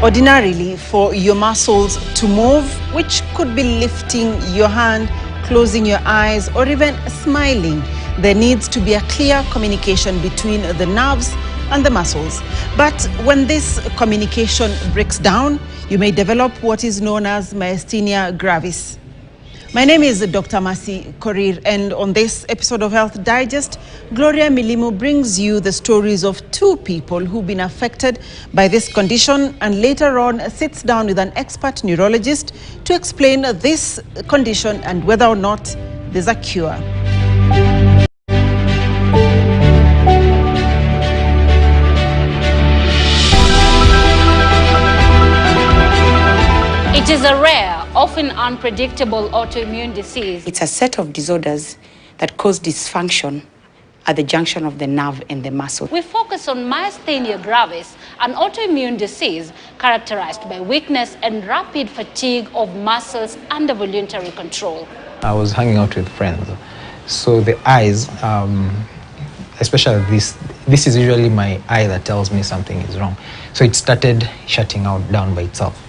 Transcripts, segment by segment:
Ordinarily, for your muscles to move, which could be lifting your hand, closing your eyes, or even smiling, there needs to be a clear communication between the nerves and the muscles. But when this communication breaks down, you may develop what is known as Myasthenia Gravis. My name is Dr. Mercy Korir, and on this episode of Health Digest, Gloria Milimu brings you the stories of two people who've been affected by this condition, and later on sits down with an expert neurologist to explain this condition and whether or not there's a cure. It is a rare, often unpredictable autoimmune disease. It's a set of disorders that cause dysfunction at the junction of the nerve and the muscle. We focus on myasthenia gravis, an autoimmune disease characterized by weakness and rapid fatigue of muscles under voluntary control. I was hanging out with friends. So the eyes, especially this is usually my eye that tells me something is wrong. So it started shutting out down by itself.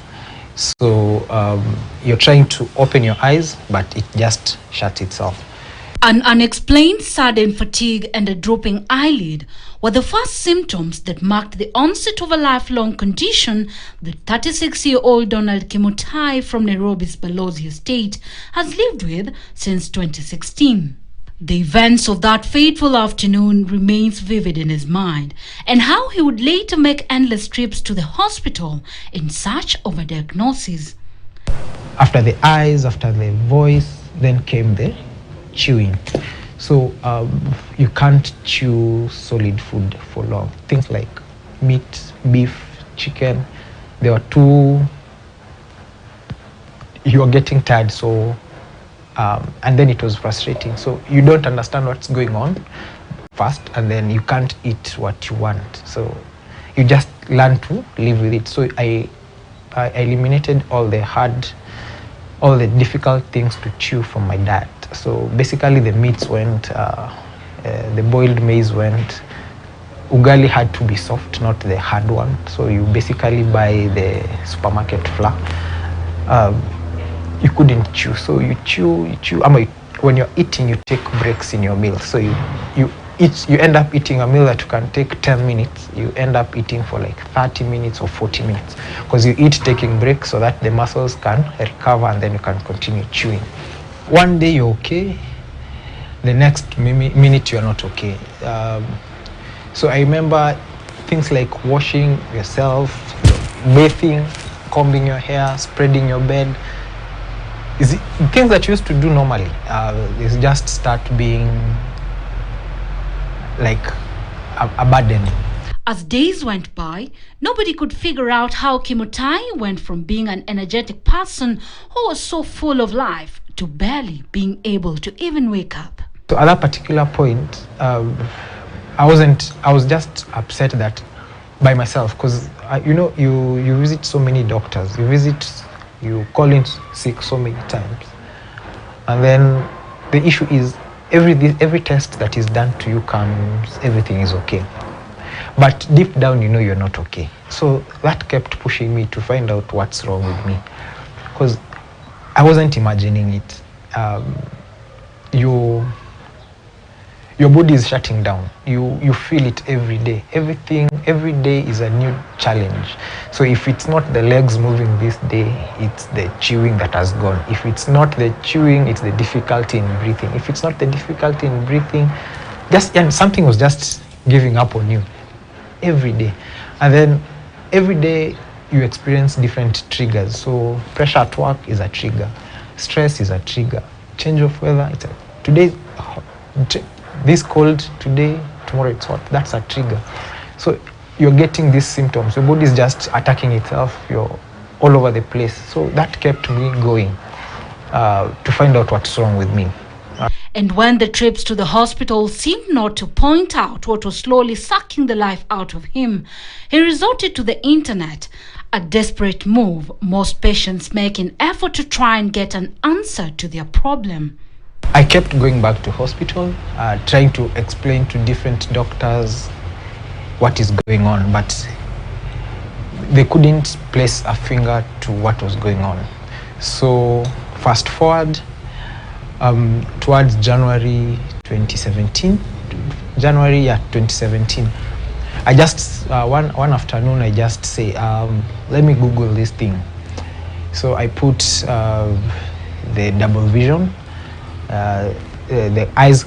So you're trying to open your eyes, but it just shuts itself. An unexplained sudden fatigue and a drooping eyelid were the first symptoms that marked the onset of a lifelong condition that 36-year-old Donald Kimutai from Nairobi's Balozi estate has lived with since 2016. The events of that fateful afternoon remains vivid in his mind, and how he would later make endless trips to the hospital in search of a diagnosis. After the eyes, after the voice, then came the chewing. So you can't chew solid food for long. Things like meat, beef, chicken, they were too, you are getting tired, so and then it was frustrating. So you don't understand what's going on first, and then you can't eat what you want. So you just learn to live with it. So I eliminated all the difficult things to chew from my diet. So basically the meats went, the boiled maize went, ugali had to be soft, not the hard one. So you basically buy the supermarket flour. You couldn't chew, so you chew. When you're eating, you take breaks in your meal. So you end up eating a meal that you can take 10 minutes. You end up eating for like 30 minutes or 40 minutes because you eat taking breaks so that the muscles can recover and then you can continue chewing. One day you're okay, the next minute you're not okay. So I remember things like washing yourself, bathing, combing your hair, spreading your bed. Things that you used to do normally, is just start being like a burden. As days went by, nobody could figure out how Kimutai went from being an energetic person who was so full of life to barely being able to even wake up. So at that particular point, I was just upset that by myself, because you visit so many doctors, you call in sick so many times, and then the issue is every test that is done to you comes, everything is okay, but deep down you're not okay. So that kept pushing me to find out what's wrong with me, because I wasn't imagining it. Your body is shutting down. You feel it every day. Every day is a new challenge. So if it's not the legs moving this day, it's the chewing that has gone. If it's not the chewing, it's the difficulty in breathing. If it's not the difficulty in breathing, something was just giving up on you every day. And then every day you experience different triggers. So pressure at work is a trigger. Stress is a trigger. Change of weather, this cold today, tomorrow it's hot. That's a trigger. So you're getting these symptoms. Your body is just attacking itself. You're all over the place. So that kept me going to find out what's wrong with me. And when the trips to the hospital seemed not to point out what was slowly sucking the life out of him, he resorted to the internet, a desperate move most patients make in effort to try and get an answer to their problem. I kept going back to hospital, trying to explain to different doctors what is going on, but they couldn't place a finger to what was going on. So fast forward towards January 2017. I just one afternoon I just say, let me Google this thing. So I put the double vision, the eyes.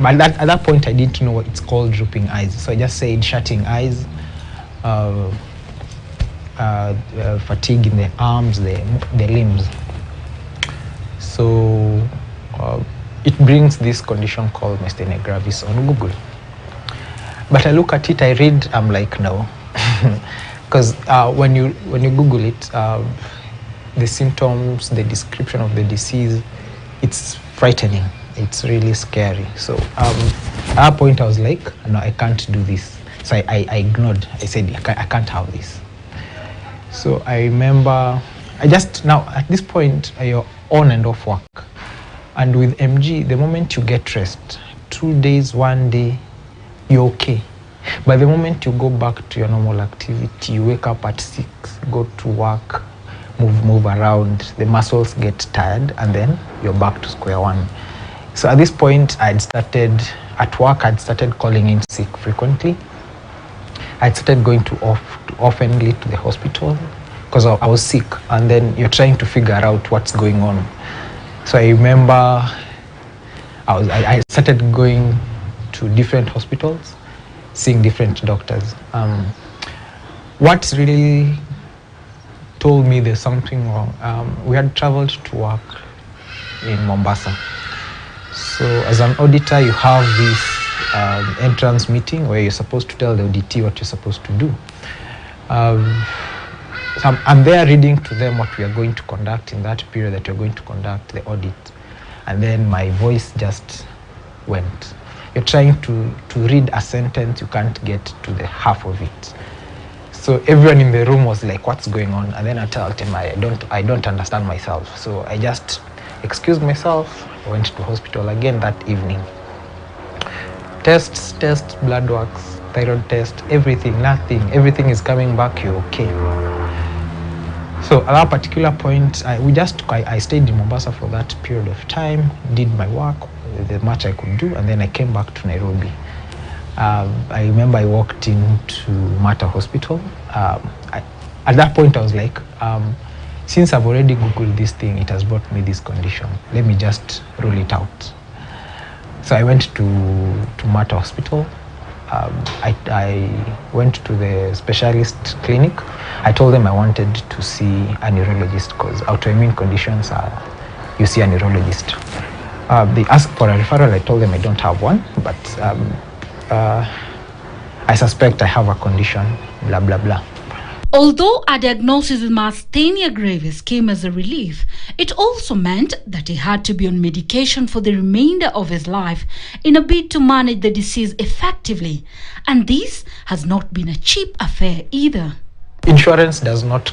But at that point I didn't know what it's called, drooping eyes. So I just said shutting eyes, fatigue in the arms, the limbs. So it brings this condition called Myasthenia Gravis on Google. But I look at it, I read, I'm like, no. Because when you Google it, the symptoms, the description of the disease, it's frightening. It's really scary. So at that point I was like, no, I can't do this. So I ignored. I said, I can't have this. So I remember, now at this point, you're on and off work. And with MG, the moment you get rest, 2 days, 1 day, you're okay. But the moment you go back to your normal activity, you wake up at 6, go to work, move around, the muscles get tired, and then you're back to square one. So at this point, I'd started calling in sick frequently. I'd started going oftenly to the hospital because I was sick, and then you're trying to figure out what's going on. So I remember I started going to different hospitals, seeing different doctors. What really told me there's something wrong, we had traveled to work in Mombasa. So as an auditor, you have this entrance meeting where you're supposed to tell the auditee what you're supposed to do. So I'm there reading to them what we are going to conduct in that period that you're going to conduct the audit. And then my voice just went. You're trying to read a sentence, you can't get to the half of it. So everyone in the room was like, what's going on? And then I told him, I don't understand myself. So I just excused myself, went to hospital again that evening. Tests, blood works, thyroid test, everything, nothing. Everything is coming back, you're okay. So at that particular point, I stayed in Mombasa for that period of time, did my work, the much I could do, and then I came back to Nairobi. I remember I walked into Mater Hospital. At that point, I was like, since I've already Googled this thing, it has brought me this condition. Let me just rule it out. So I went to Mater Hospital. I went to the specialist clinic. I told them I wanted to see a neurologist because autoimmune conditions you see a neurologist. They asked for a referral. I told them I don't have one, but I suspect I have a condition, blah, blah, blah. Although a diagnosis with Myasthenia Gravis came as a relief, it also meant that he had to be on medication for the remainder of his life in a bid to manage the disease effectively. And this has not been a cheap affair either. Insurance does not,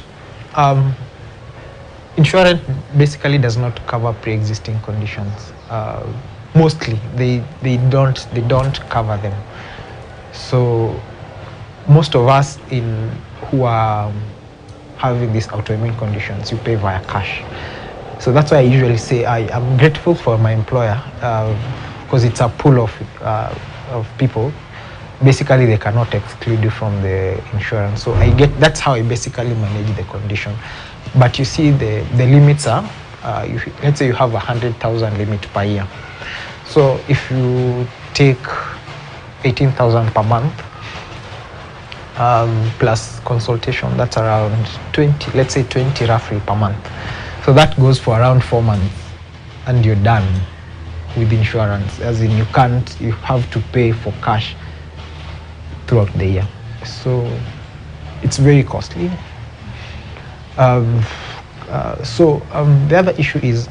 insurance basically does not cover pre-existing conditions. Mostly, they don't cover them. So most of us who are having these autoimmune conditions, you pay via cash. So that's why I usually say I'm grateful for my employer because it's a pool of people. Basically, they cannot exclude you from the insurance. So that's how I basically manage the condition. But you see, the limits are, let's say you have 100,000 limit per year. So if you take 18,000 per month, plus consultation, that's around 20, let's say 20 roughly per month. So that goes for around 4 months and you're done with insurance. As in you have to pay for cash throughout the year. So it's very costly. The other issue is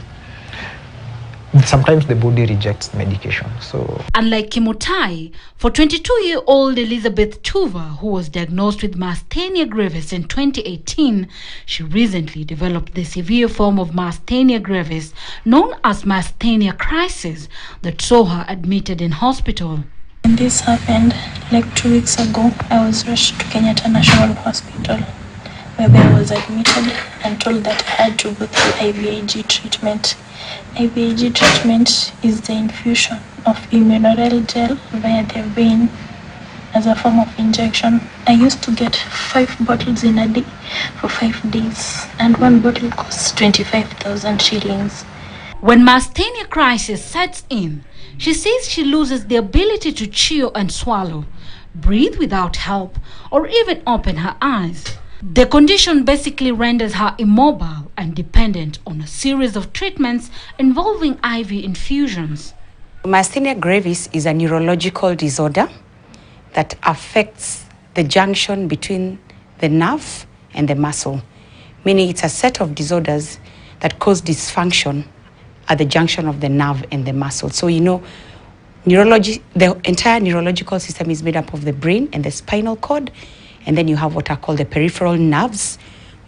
sometimes the body rejects medication. So unlike Kimutai, for 22-year-old Elizabeth Tuva, who was diagnosed with Myasthenia Gravis in 2018, she recently developed the severe form of Myasthenia Gravis known as Myasthenia Crisis that saw her admitted in hospital. When this happened like 2 weeks ago, I was rushed to Kenyatta National Hospital. where I was admitted and told that I had to go through IVIG treatment. IVIG treatment is the infusion of immunoglobulin gel via the vein as a form of injection. I used to get 5 bottles in a day for 5 days, and one bottle costs 25,000 shillings. When Myasthenia Crisis sets in, she says she loses the ability to chew and swallow, breathe without help, or even open her eyes. The condition basically renders her immobile and dependent on a series of treatments involving IV infusions. Myasthenia Gravis is a neurological disorder that affects the junction between the nerve and the muscle, meaning it's a set of disorders that cause dysfunction at the junction of the nerve and the muscle. So neurology, the entire neurological system is made up of the brain and the spinal cord, and then you have what are called the peripheral nerves,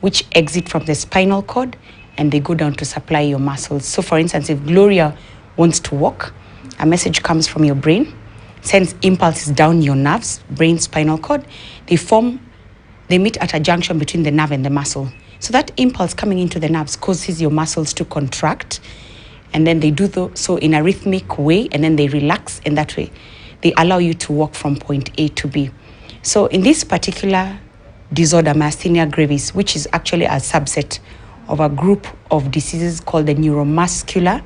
which exit from the spinal cord and they go down to supply your muscles. So for instance, if Gloria wants to walk, a message comes from your brain, sends impulses down your nerves, brain, spinal cord. They meet at a junction between the nerve and the muscle. So that impulse coming into the nerves causes your muscles to contract, and then they do so in a rhythmic way, and then they relax, and that way they allow you to walk from point A to B. So in this particular disorder, Myasthenia Gravis, which is actually a subset of a group of diseases called the neuromuscular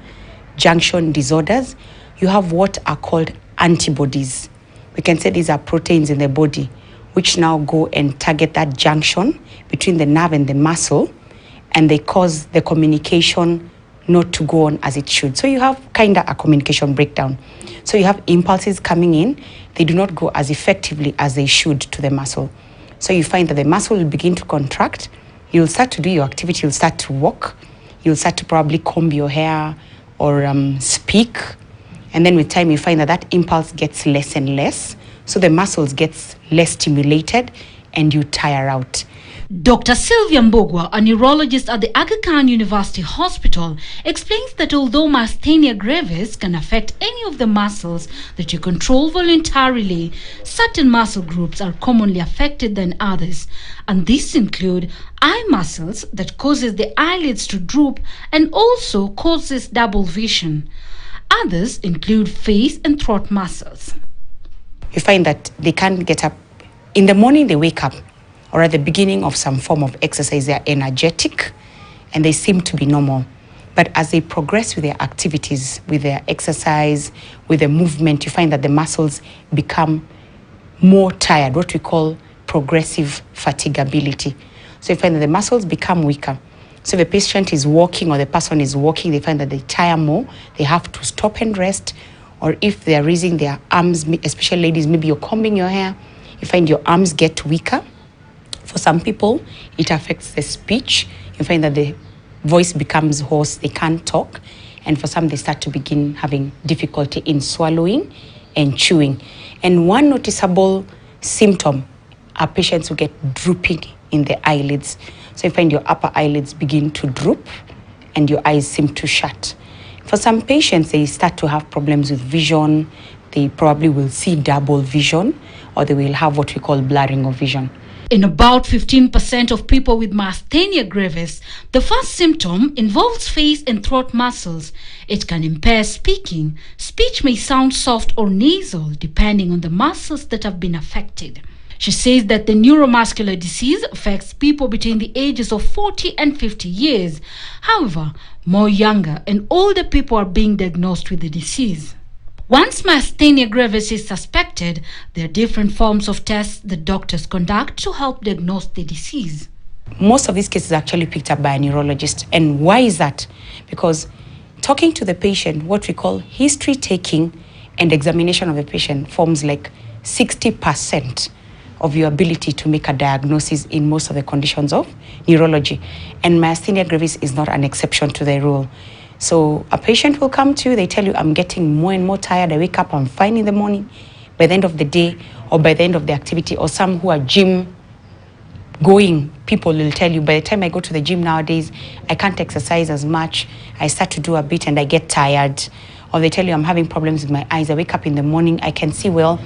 junction disorders, you have what are called antibodies. We can say these are proteins in the body which now go and target that junction between the nerve and the muscle, and they cause the communication not to go on as it should. So you have kind of a communication breakdown. So you have impulses coming in, they do not go as effectively as they should to the muscle. So you find that the muscle will begin to contract, you'll start to do your activity, you'll start to walk, you'll start to probably comb your hair or speak. And then with time, you find that that impulse gets less and less. So the muscles gets less stimulated and you tire out. Dr. Sylvia Mbogwa, a neurologist at the Aga Khan University Hospital, explains that although Myasthenia Gravis can affect any of the muscles that you control voluntarily, certain muscle groups are commonly affected than others. And these include eye muscles that causes the eyelids to droop and also causes double vision. Others include face and throat muscles. You find that they can't get up. In the morning, they wake up, or at the beginning of some form of exercise, they're energetic and they seem to be normal. But as they progress with their activities, with their exercise, with the movement, you find that the muscles become more tired, what we call progressive fatigability. So you find that the muscles become weaker. So if the patient is walking or the person is walking, they find that they tire more, they have to stop and rest. Or if they are raising their arms, especially ladies, maybe you're combing your hair, you find your arms get weaker. For some people, it affects the speech. You find that the voice becomes hoarse, they can't talk. And for some, they start to begin having difficulty in swallowing and chewing. And one noticeable symptom are patients who get drooping in the eyelids. So you find your upper eyelids begin to droop and your eyes seem to shut. For some patients, they start to have problems with vision. They probably will see double vision, or they will have what we call blurring of vision. In about 15% of people with Myasthenia Gravis, the first symptom involves face and throat muscles. It can impair speaking. Speech may sound soft or nasal depending on the muscles that have been affected. She says that the neuromuscular disease affects people between the ages of 40 and 50 years. However, more younger and older people are being diagnosed with the disease. Once Myasthenia Gravis is suspected, there are different forms of tests that doctors conduct to help diagnose the disease. Most of these cases are actually picked up by a neurologist. And why is that? Because talking to the patient, what we call history taking and examination of the patient forms like 60% of your ability to make a diagnosis in most of the conditions of neurology. And Myasthenia Gravis is not an exception to the rule. So a patient will come to you, they tell you, I'm getting more and more tired, I wake up, I'm fine in the morning. By the end of the day or by the end of the activity, or some who are gym going people will tell you, by the time I go to the gym nowadays, I can't exercise as much, I start to do a bit and I get tired. Or they tell you, I'm having problems with my eyes, I wake up in the morning, I can see well,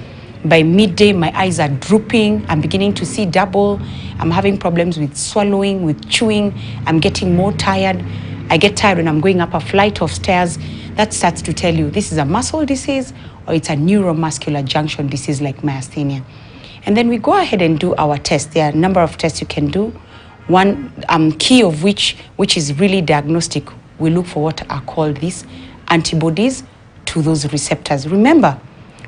By midday, my eyes are drooping. I'm beginning to see double. I'm having problems with swallowing, with chewing. I'm getting more tired. I get tired when I'm going up a flight of stairs. That starts to tell you this is a muscle disease or it's a neuromuscular junction disease like myasthenia. And then we go ahead and do our test. There are a number of tests you can do. One key of which is really diagnostic, we look for what are called these antibodies to those receptors. Remember,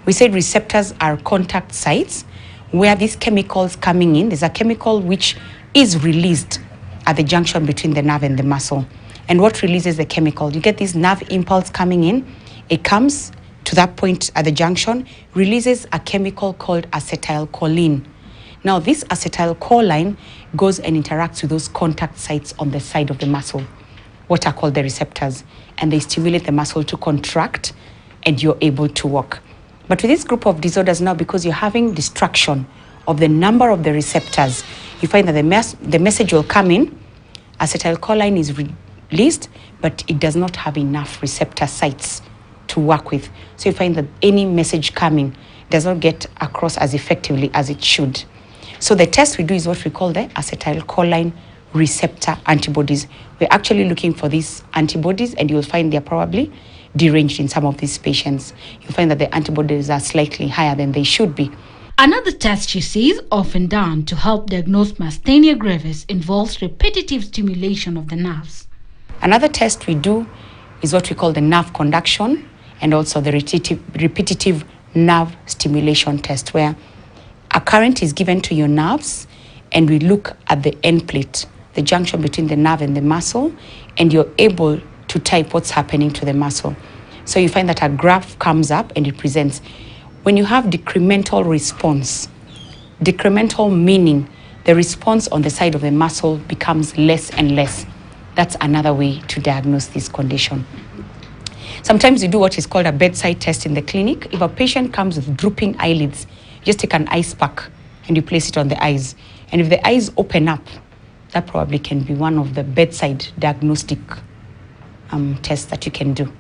we said receptors are contact sites where these chemicals coming in, there's a chemical which is released at the junction between the nerve and the muscle. And what releases the chemical? You get this nerve impulse coming in, it comes to that point at the junction, releases a chemical called acetylcholine. Now this acetylcholine goes and interacts with those contact sites on the side of the muscle, what are called the receptors, and they stimulate the muscle to contract and you're able to walk. But with this group of disorders now, because you're having destruction of the number of the receptors, you find that the message will come in, acetylcholine is released, but it does not have enough receptor sites to work with. So you find that any message coming does not get across as effectively as it should. So the test we do is what we call the acetylcholine receptor antibodies. We're actually looking for these antibodies, and you'll find they're probably deranged in some of these patients. You'll find that the antibodies are slightly higher than they should be. Another test she sees often done to help diagnose myasthenia gravis involves repetitive stimulation of the nerves. Another test we do is what we call the nerve conduction and also the repetitive nerve stimulation test, where a current is given to your nerves and we look at the end plate, the junction between the nerve and the muscle, and you're able to type what's happening to the muscle. So you find that a graph comes up and it presents. When you have decremental response, decremental meaning the response on the side of the muscle becomes less and less. That's another way to diagnose this condition. Sometimes you do what is called a bedside test in the clinic. If a patient comes with drooping eyelids, you just take an ice pack and you place it on the eyes. And if the eyes open up, that probably can be one of the bedside diagnostic tests that you can do.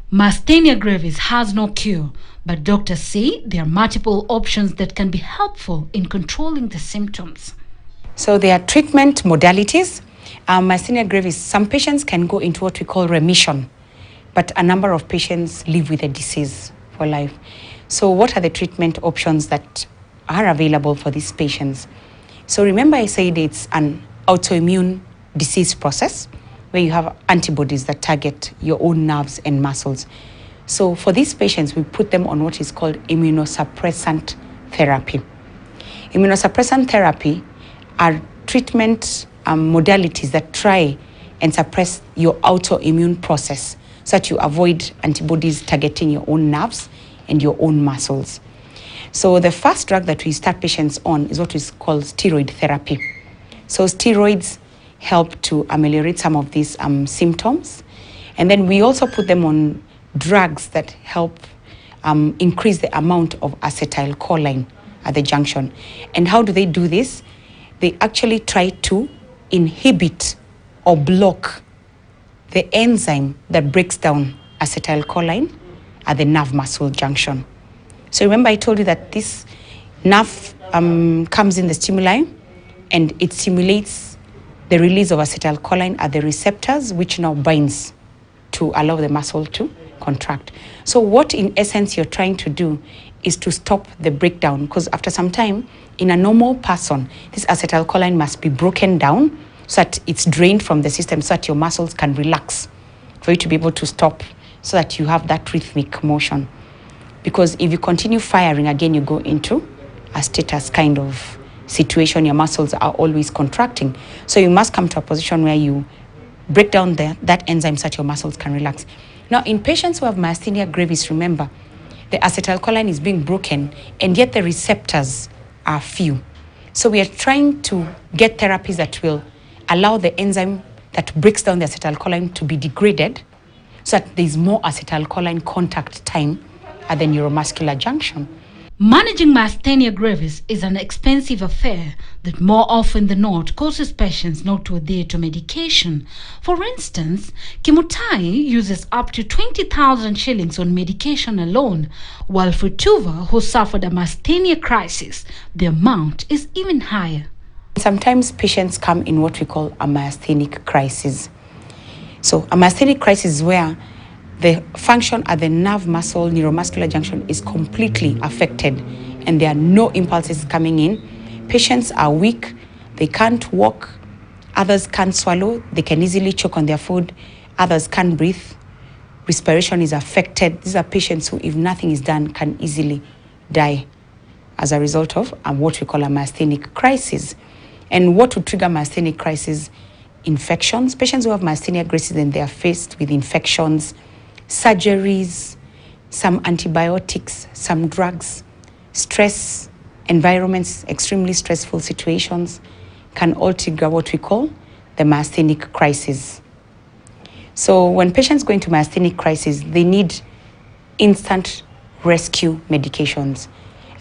Myasthenia gravis has no cure, but doctors say there are multiple options that can be helpful in controlling the symptoms. So there are treatment modalities. Myasthenia gravis, some patients can go into what we call remission, but a number of patients live with the disease for life. So what are the treatment options that are available for these patients? So remember I said it's an autoimmune disease process where you have antibodies that target your own nerves and muscles. So for these patients, we put them on what is called immunosuppressant therapy. Immunosuppressant therapy are treatment modalities that try and suppress your autoimmune process so that you avoid antibodies targeting your own nerves and your own muscles. So the first drug that we start patients on is what is called steroid therapy. So steroids help to ameliorate some of these symptoms. And then we also put them on drugs that help increase the amount of acetylcholine at the junction. And how do they do this? They actually try to inhibit or block the enzyme that breaks down acetylcholine at the nerve muscle junction. So remember I told you that this nerve comes in the stimuli and it stimulates the release of acetylcholine at the receptors, which now binds to allow the muscle to contract. So what in essence you're trying to do is to stop the breakdown, because after some time in a normal person, this acetylcholine must be broken down so that it's drained from the system so that your muscles can relax for you to be able to stop so that you have that rhythmic motion. Because if you continue firing, again, you go into a status kind of situation. Your muscles are always contracting. So you must come to a position where you break down that enzyme so that your muscles can relax. Now, in patients who have myasthenia gravis, remember, the acetylcholine is being broken, and yet the receptors are few. So we are trying to get therapies that will allow the enzyme that breaks down the acetylcholine to be degraded so that there is more acetylcholine contact time at the neuromuscular junction. Managing myasthenia gravis is an expensive affair that more often than not causes patients not to adhere to medication. For instance, Kimutai uses up to 20,000 shillings on medication alone, while for Tuva, who suffered a myasthenia crisis, the amount is even higher. Sometimes patients come in what we call a myasthenic crisis. So a myasthenic crisis is where the function at the nerve muscle neuromuscular junction is completely affected and there are no impulses coming in. Patients are weak, they can't walk, others can't swallow, they can easily choke on their food, others can't breathe, respiration is affected. These are patients who, if nothing is done, can easily die as a result of what we call a myasthenic crisis. And what would trigger myasthenic crisis? Infections. Patients who have myasthenia gravis and they are faced with infections, surgeries, some antibiotics, some drugs, stress, environments, extremely stressful situations can all trigger what we call the myasthenic crisis. So when patients go into myasthenic crisis, they need instant rescue medications.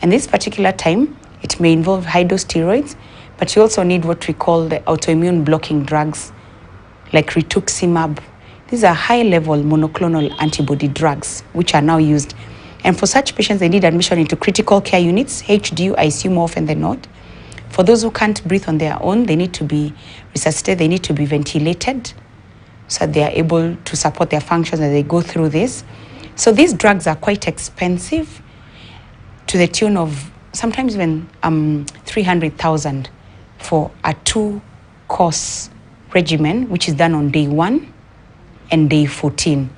And this particular time, it may involve high-dose steroids, but you also need what we call the autoimmune blocking drugs like rituximab. These are high-level monoclonal antibody drugs which are now used. And for such patients, they need admission into critical care units, HDU, ICU more often than not. For those who can't breathe on their own, they need to be resuscitated, they need to be ventilated so that they are able to support their functions as they go through this. So these drugs are quite expensive, to the tune of sometimes even 300,000 for a 2-course regimen, which is done on day 1 and day 14.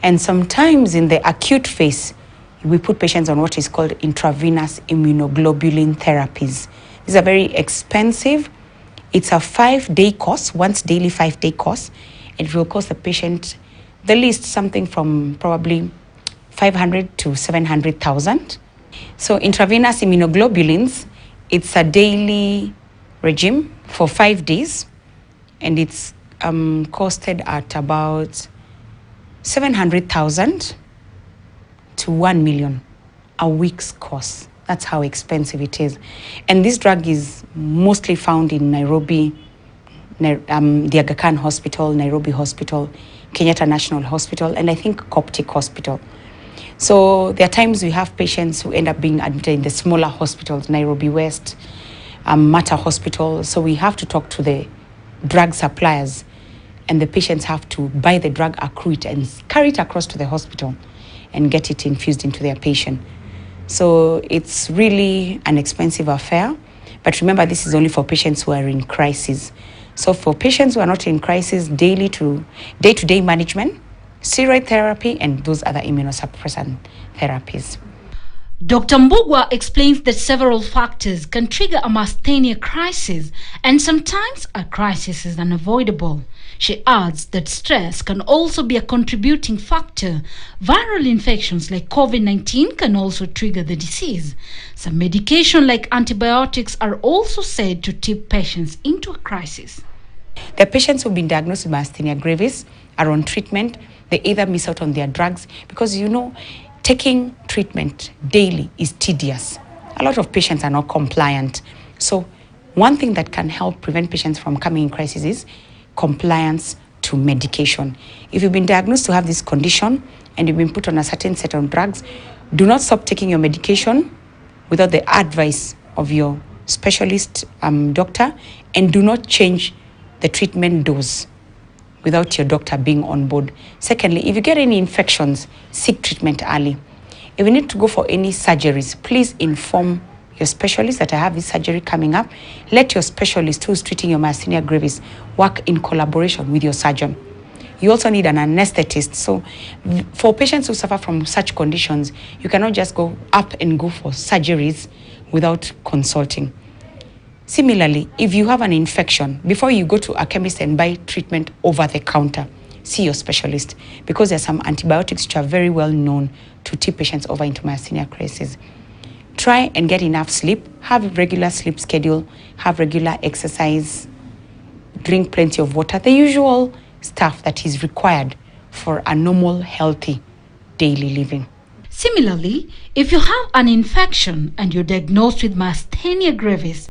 And sometimes in the acute phase, we put patients on what is called intravenous immunoglobulin therapies. These are very expensive. It's a 5-day course, once daily 5-day course. It will cost the patient the least something from probably 500 to 700,000. So intravenous immunoglobulins, it's a daily regime for 5 days, and it's costed at about 700,000 to 1 million a week's course. That's how expensive it is. And this drug is mostly found in Nairobi, the Aga Khan Hospital, Nairobi Hospital, Kenyatta National Hospital, and I think Coptic Hospital. So there are times we have patients who end up being admitted in the smaller hospitals, Nairobi West, Mata Hospital. So we have to talk to the drug suppliers, and the patients have to buy the drug, accrue it, and carry it across to the hospital and get it infused into their patient. So it's really an expensive affair. But remember, this is only for patients who are in crisis. So for patients who are not in crisis, day-to-day management, steroid therapy, and those other immunosuppressant therapies. Dr. Mbugwa explains that several factors can trigger a myasthenia crisis, and sometimes a crisis is unavoidable. She adds that stress can also be a contributing factor. Viral infections like COVID-19 can also trigger the disease. Some medication like antibiotics are also said to tip patients into a crisis. The patients who've been diagnosed with myasthenia gravis are on treatment. They either miss out on their drugs because, taking treatment daily is tedious. A lot of patients are not compliant. So one thing that can help prevent patients from coming in crisis is compliance to medication. If you've been diagnosed to have this condition and you've been put on a certain set of drugs, do not stop taking your medication without the advice of your specialist doctor, and do not change the treatment dose without your doctor being on board. Secondly, if you get any infections, seek treatment early. If you need to go for any surgeries, please inform your specialist that I have this surgery coming up. Let your specialist who's treating your myasthenia gravis work in collaboration with your surgeon. You also need an anesthetist. So for patients who suffer from such conditions, you cannot just go up and go for surgeries without consulting. Similarly, if you have an infection, before you go to a chemist and buy treatment over the counter, see your specialist, because there are some antibiotics which are very well known to tip patients over into myasthenia crisis. Try and get enough sleep, have a regular sleep schedule, have regular exercise, drink plenty of water, the usual stuff that is required for a normal, healthy daily living. Similarly, if you have an infection and you're diagnosed with myasthenia gravis,